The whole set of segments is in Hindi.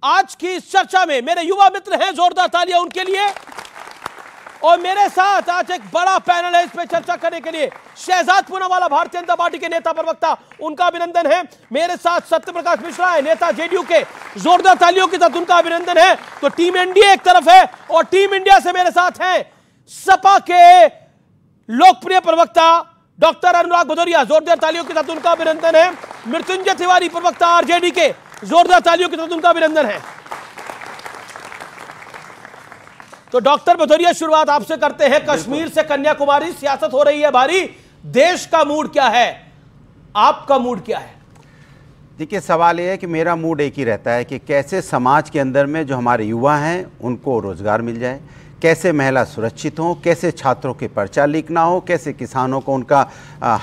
आज की इस चर्चा में मेरे युवा मित्र हैं, जोरदार तालियां उनके लिए। और मेरे साथ आज एक बड़ा पैनल है इस पे चर्चा करने के लिए। शहजाद पूनावाला भारतीय जनता पार्टी के नेता प्रवक्ता, उनका अभिनंदन है। मेरे साथ सत्यप्रकाश मिश्रा है, नेता जेडीयू के, जोरदार तालियों के साथ उनका अभिनंदन है। तो टीम इंडिया एक तरफ है और टीम इंडिया से मेरे साथ हैं सपा के लोकप्रिय प्रवक्ता डॉक्टर अनुराग भदौरिया, जोरदार तालियों के साथ उनका अभिनंदन है। मृत्युंजय तिवारी प्रवक्ता आरजेडी के, जोरदार तालियों के साथ उनका अभिनंदन है। तो डॉक्टर भदौरिया, शुरुआत आपसे करते हैं। कश्मीर से कन्याकुमारी सियासत हो रही है भारी, देश का मूड क्या है, आपका मूड क्या है? देखिए, सवाल यह है कि मेरा मूड एक ही रहता है कि कैसे समाज के अंदर में जो हमारे युवा हैं उनको रोजगार मिल जाए, कैसे महिला सुरक्षित हो, कैसे छात्रों के पर्चा लीक ना हो, कैसे किसानों को उनका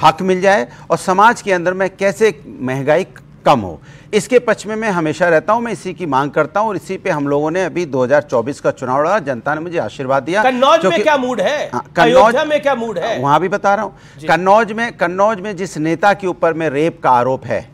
हक मिल जाए और समाज के अंदर में कैसे महंगाई कम हो। इसके पक्ष में मैं हमेशा रहता हूं, मैं इसी की मांग करता हूं और इसी पे हम लोगों ने अभी 2024 का चुनाव लड़ा, जनता ने मुझे आशीर्वाद दिया। कन्नौज में क्या मूड है? अयोध्या में क्या मूड है? वहां भी बता रहा हूं। कन्नौज में जिस नेता के ऊपर में रेप का आरोप है,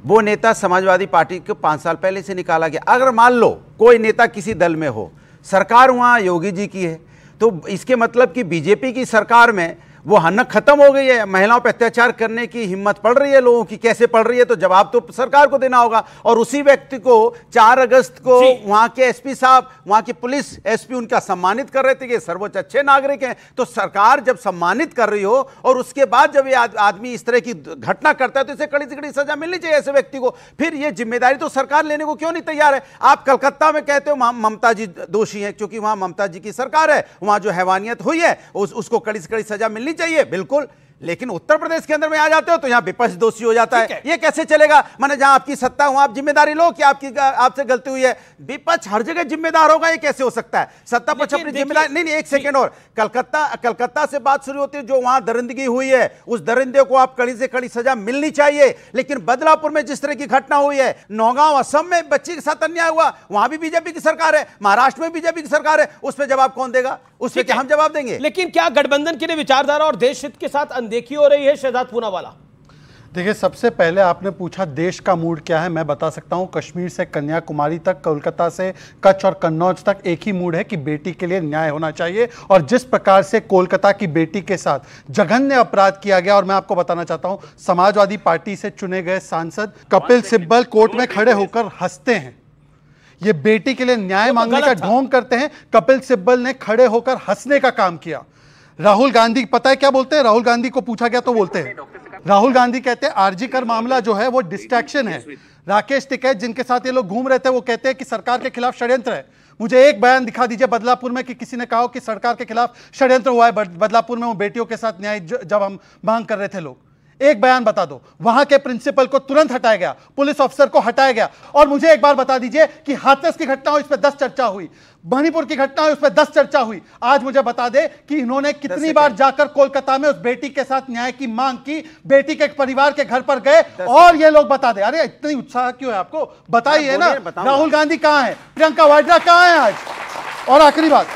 वो नेता समाजवादी पार्टी को 5 साल पहले से निकाला गया। अगर मान लो कोई नेता किसी दल में हो, सरकार वहां योगी जी की है, तो इसके मतलब कि बीजेपी की सरकार में वो हनक खत्म हो गई है, महिलाओं पर अत्याचार करने की हिम्मत पड़ रही है लोगों की। कैसे पड़ रही है? तो जवाब तो सरकार को देना होगा। और उसी व्यक्ति को 4 अगस्त को वहां के एसपी साहब, वहां की पुलिस एसपी उनका सम्मानित कर रहे थे कि सर्वोच्च अच्छे नागरिक हैं। तो सरकार जब सम्मानित कर रही हो और उसके बाद जब ये आदमी इस तरह की घटना करता है तो इसे कड़ी से कड़ी सजा मिलनी चाहिए ऐसे व्यक्ति को। फिर ये जिम्मेदारी तो सरकार लेने को क्यों नहीं तैयार है? आप कलकत्ता में कहते हो ममता जी दोषी है, क्योंकि वहां ममता जी की सरकार है, वहां जो हैवानियत हुई है उसको कड़ी से कड़ी सजा मिलनी चाहिए, बिल्कुल। लेकिन उत्तर प्रदेश के अंदर में आ जाते हो तो यहां विपक्ष दोषी हो जाता है। ये कैसे चलेगा? माने जहां आपकी सत्ता वहां आप जिम्मेदारी लो कि आपसे गलती हुई है, विपक्ष हर जगह जिम्मेदार होगा, ये कैसे हो सकता है? सत्ता पक्ष अपनी जिम्मेदारी नहीं, एक सेकंड और। कलकत्ता से बात शुरू होती है, जो वहां दरिंदगी हुई है उस दरिंदे को आप कड़ी से कड़ी सजा मिलनी चाहिए। लेकिन बदलापुर में जिस तरह की घटना हुई है, नौगांव असम में बच्ची के साथ अन्याय हुआ, वहां भी बीजेपी की सरकार है, महाराष्ट्र में बीजेपी की सरकार है, उस पर जवाब कौन देगा? उस पर क्या हम जवाब देंगे? लेकिन क्या गठबंधन के लिए विचारधारा और देश हित के साथ देखी हो रही है? शहजाद पूनावाला, देखिए, सबसे पहले आपने पूछा देश का मूड क्या है। मैं बता सकता हूं, कश्मीर से कन्याकुमारी तक, कोलकाता से कच्छ और कन्नौज तक एक ही मूड है कि बेटी के लिए न्याय होना चाहिए। और जिस प्रकार से कोलकाता की बेटी के साथ जघन्य अपराध किया गया, और मैं आपको बताना चाहता हूं, समाजवादी पार्टी से चुने गए सांसद कपिल सिब्बल कोर्ट में खड़े होकर हंसते हैं। ये बेटी के लिए न्याय मांगने का ढोंग करते हैं। कपिल सिब्बल ने खड़े होकर हंसने का काम किया। राहुल गांधी पता है क्या बोलते हैं? राहुल गांधी को पूछा गया तो बोलते हैं, राहुल गांधी कहते हैं आरजी कर मामला जो है वो डिस्ट्रैक्शन है। राकेश टिकैत जिनके साथ ये लोग घूम रहे थे वो कहते हैं कि सरकार के खिलाफ षड्यंत्र है। मुझे एक बयान दिखा दीजिए बदलापुर में कि किसी ने कहा कि सरकार के खिलाफ षड्यंत्र हुआ है बदलापुर में वो बेटियों के साथ न्याय जब हम मांग कर रहे थे लोग। एक बयान बता दो। वहां के प्रिंसिपल को तुरंत हटाया गया, पुलिस ऑफिसर को हटाया गया। और मुझे एक बार बता दीजिए कि हाथरस की घटना हुई, इस पर 10 चर्चा हुई, मणिपुर की घटना हुई, उस पर 10 चर्चा हुई। आज मुझे बता दे कि इन्होंने कितनी बार जाकर कोलकाता में उस बेटी के साथ न्याय की मांग की, बेटी के परिवार के घर पर गए, और ये लोग बता दे। अरे इतनी उत्साह क्यों है आपको? बताइए ना। राहुल गांधी कहां है? प्रियंका वाड्रा कहां है आज? और आखिरी बात,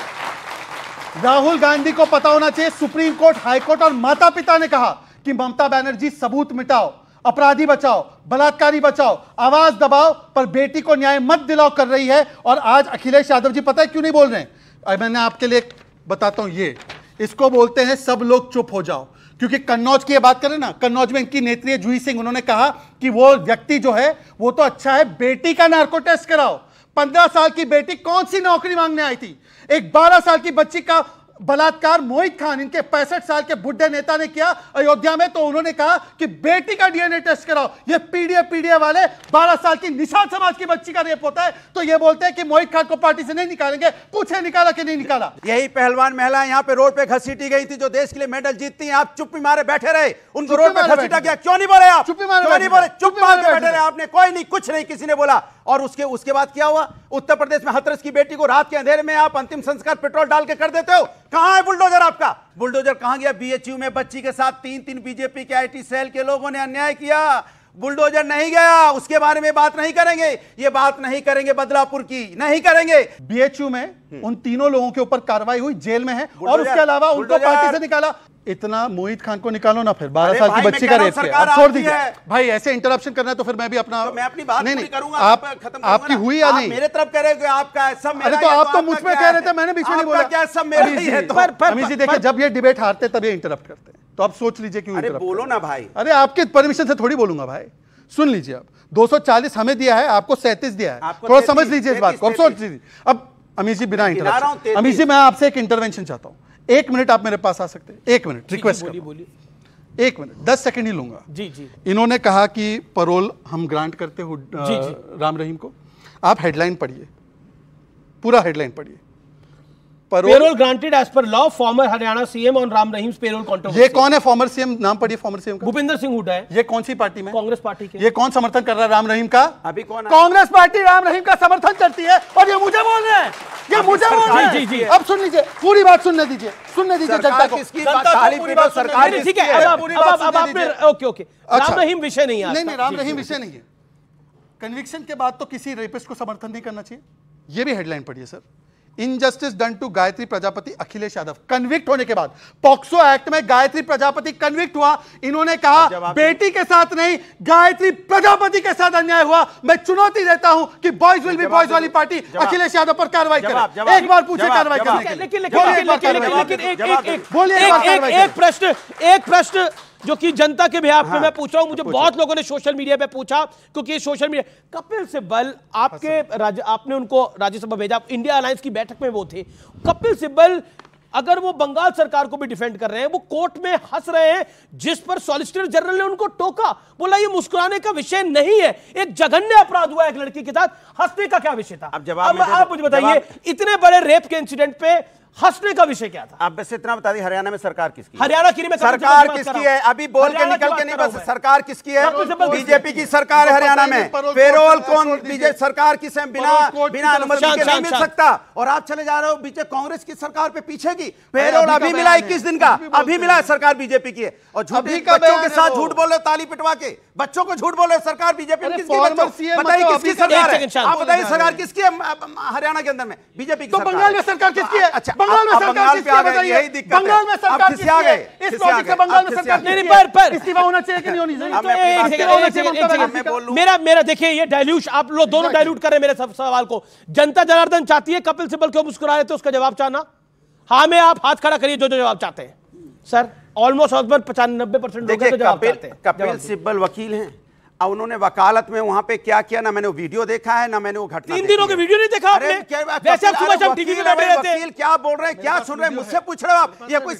राहुल गांधी को पता होना चाहिए, सुप्रीम कोर्ट, हाईकोर्ट और माता पिता ने कहा कि ममता बनर्जी सबूत मिटाओ, अपराधी बचाओ, बलात्कारी बचाओ, आवाज दबाओ, पर बेटी को न्याय मत दिलाओ कर रही है। और आज अखिलेश यादव जी पता है क्यों नहीं बोल रहे हैं? मैंने आपके लिए बताता हूं, ये इसको बोलते हैं सब लोग चुप हो जाओ। क्योंकि कन्नौज की बात करें ना, कन्नौज में इनकी नेत्री है जूही सिंह, उन्होंने कहा कि वो व्यक्ति जो है वो तो अच्छा है, बेटी का नार्को टेस्ट कराओ। 15 साल की बेटी कौन सी नौकरी मांगने आई थी? एक 12 साल की बच्ची का बलात्कार मोहित खान, इनके 65 साल के बुढ़े नेता ने किया अयोध्या में, तो उन्होंने कहा कि बेटी का डीएनए टेस्ट कराओ। ये पीडीए वाले 12 साल की निषाद समाज की बच्ची का रेप होता है तो ये बोलते हैं कि मोहित खान को पार्टी से नहीं निकालेंगे। पूछे निकाला कि नहीं निकाला? यही पहलवान महिला यहाँ पे रोड पे घसीटी गई थी जो देश के लिए मेडल जीतती हैं। आप चुप्पी मारे बैठे रहे, उनको रोड पे घसीटा गया, क्यों नहीं बोले आप? चुप्पी मारे चुप मार के बैठे रहे आपने, कोई नहीं, कुछ नहीं किसी ने बोला। और उसके बाद क्या हुआ? उत्तर प्रदेश में हाथरस की बेटी को रात के अंधेरे में आप अंतिम संस्कार पेट्रोल डाल के कर देते हो। कहां है बुलडोजर आपका? बुलडोजर कहां गया? बीएचयू में बच्ची के साथ 3 बीजेपी के आईटी सेल के लोगों ने अन्याय किया, बुलडोजर नहीं गया। उसके बारे में बात नहीं करेंगे, ये बात नहीं करेंगे, बदलापुर की नहीं करेंगे। बीएचयू में उन तीनों लोगों के ऊपर कार्रवाई हुई, जेल में है, और उसके अलावा उनको पार्टी से निकाला। इतना मोहित खान को निकालो ना, फिर 12 अरे साल भाई, की बच्ची मैं का कह रेप रहा हूं, किया, सरकार अब छोड़ आपकी दीजिए है। भाई। ऐसे इंटरप्शन करना है तो फिर मैं भी अपना, तो मैं अपनी बात नहीं पूरी नहीं, करूंगा, आप खत्म करूंगा आपकी ना। हुई या आप नहीं? मेरे तरफ कह रहे हो कि आपका है सब मेरा, अरे तो या आप तो आपका मुझ पे क्या कह रहे है? थे, मैंने बीच में नहीं आपका बोला। क्या है? सब मेरा ही है। तो अमीश जी देखिए, जब ये डिबेट हारते तब ये इंटरप्ट करते हैं, तो आप सोच लीजिए क्यों अरे इंटरप्ट बोलो करते हैं। ना भाई। अरे आपके परमिशन से थोड़ी बोलूंगा भाई, सुन लीजिए। आप 240 हमें दिया है, आपको 37 दिया है, आपको थोड़ा 33, समझ लीजिए इस बात को, अब सोच लीजिए। अब अमीश जी बिना गिना रहा हूं, इंटरप्शन, 33। अमीश जी मैं आपसे एक इंटरवेंशन चाहता हूं, 1 मिनट आप मेरे पास आ सकते हैं? 1 मिनट रिक्वेस्ट बोलिए कर, बोलिए 1 मिनट 10 सेकंड ही लूंगा। जी जी इन्होंने कहा कि पैरोल हम ग्रांट करते हो जी, जी। राम रहीम को। आप हेडलाइन पढ़िए, पूरा हेडलाइन पढ़िए। Parole granted as per law former Haryana CM on Ram Rahim parole controversy. ये कौन है फॉर्मर सीएम? नाम पढ़िए फॉर्मर सीएम का। भूपेंद्र सिंह हुड्डा है। ये कौन सी पार्टी में? कांग्रेस पार्टी के। ये कौन समर्थन कर रहा है राम रहीम का? अभी कौन है? कांग्रेस पार्टी राम रहीम का समर्थन करती है, और ये मुझे बोल रहे हैं, ये मुझे बोल रहे हैं। जी, जी, जी। अब सुन लीजिए, पूरी बात सुनने दीजिए, सुनने दीजिए जनता सरकार को। किसकी? जनता को ताली पूरी पीटो, बात सुनने सरकार दीजिए। ठीक है, अब आपने ओके ओके अच्छा। राम रहीम विषय नहीं है। नहीं नहीं, राम रहीम विषय नहीं है। कन्विक्शन के बाद तो किसी रेपिस्ट को समर्थन नहीं करना चाहिए। ये भी हेडलाइन पढ़िए sir. Injustice done to Gayatri Prajapati Akhilesh Yadav. Convict होने के बाद, पॉक्सो एक्ट में गायत्री प्रजापति कन्विक्ट हुआ, इन्होंने कहा बेटी के साथ नहीं गायत्री प्रजापति के साथ अन्याय हुआ। मैं चुनौती देता हूं कि बॉयज विल बी बॉयज वाली पार्टी अखिलेश यादव पर कार्रवाई करे। एक बार पूछे कार्रवाई करने के लिए। लेकिन एक प्रश्न जो कि जनता के बिहाफ में मैं पूछ रहा हूं, मुझे बहुत लोगों ने सोशल मीडिया पे पूछा, क्योंकि सोशल मीडिया कपिल सिब्बल आपने उनको राज्यसभा भेजा, इंडिया अलायंस की बैठक में वो थे। कपिल सिब्बल अगर वो बंगाल सरकार को भी डिफेंड कर रहे हैं, वो कोर्ट में हंस रहे हैं, जिस पर सॉलिसिटर जनरल ने उनको टोका, बोला ये मुस्कुराने का विषय नहीं है, एक जघन्य अपराध हुआ एक लड़की के साथ, हंसने का क्या विषय था? अब आप मुझे बताइए, इतने बड़े रेप के इंसिडेंट पे हंसने का विषय क्या था? आप बस इतना बता दी, हरियाणा में सरकार किसकी? हरियाणा की मैं सरकार किसकी है? अभी बोल के निकल के नहीं, बस सरकार किसकी है? बीजेपी की सरकार है हरियाणा में। पेरोल कौन? बीजेपी सरकार किस है? बिना अनुमति के नहीं मिल सकता। और आप चले जा रहे हो बीजेपी कांग्रेस की सरकार पे पीछे की। पेरोल अभी मिला 21 दिन का, अभी मिला, सरकार बीजेपी की है। और झूठी बच्चों के साथ झूठ बोल रहे, ताली पिटवा के बच्चों को झूठ बोल रहे, सरकार बीजेपी किसकी? बताइए किसकी सरकार है? आप बताइए सरकार किसकी है हरियाणा के अंदर में? बीजेपी की। तो बंगाल में सरकार किसकी है? अच्छा, बंगाल में सरकार किसकी है बताइए? यही दिक्कत बंगाल में सरकार किसकी है? इस लॉजिक से बंगाल में सरकार नहीं, किसकी है? पर इस्तीफा होना चाहिए कि नहीं होनी चाहिए? मेरा देखिए, ये डाइल्यूट आप लोग दोनों डाइल्यूट कर रहे हैं मेरे सवाल को। जनता जनार्दन चाहती है कपिल सिब्बल क्यों मुस्कुरा रहे थे, उसका जवाब चाहना। हाँ में आप हाथ खड़ा करिए जो जवाब चाहते हैं। सर ऑलमोस्ट 95% लोग तो जवाब चाहते हैं। कपिल सिब्बल वकील हैं, अब उन्होंने वकालत में वहां पे क्या किया, ना मैंने वो वीडियो देखा है, ना मैंने वो घटना 3 दिनों के वीडियो नहीं देखा आपने? वैसे आप सुबह शाम टीवी पे बैठे रहते हैं। वकील क्या बोल रहे हैं, क्या सुन रहे हैं, मुझसे पूछ रहे हो आप? ये कोई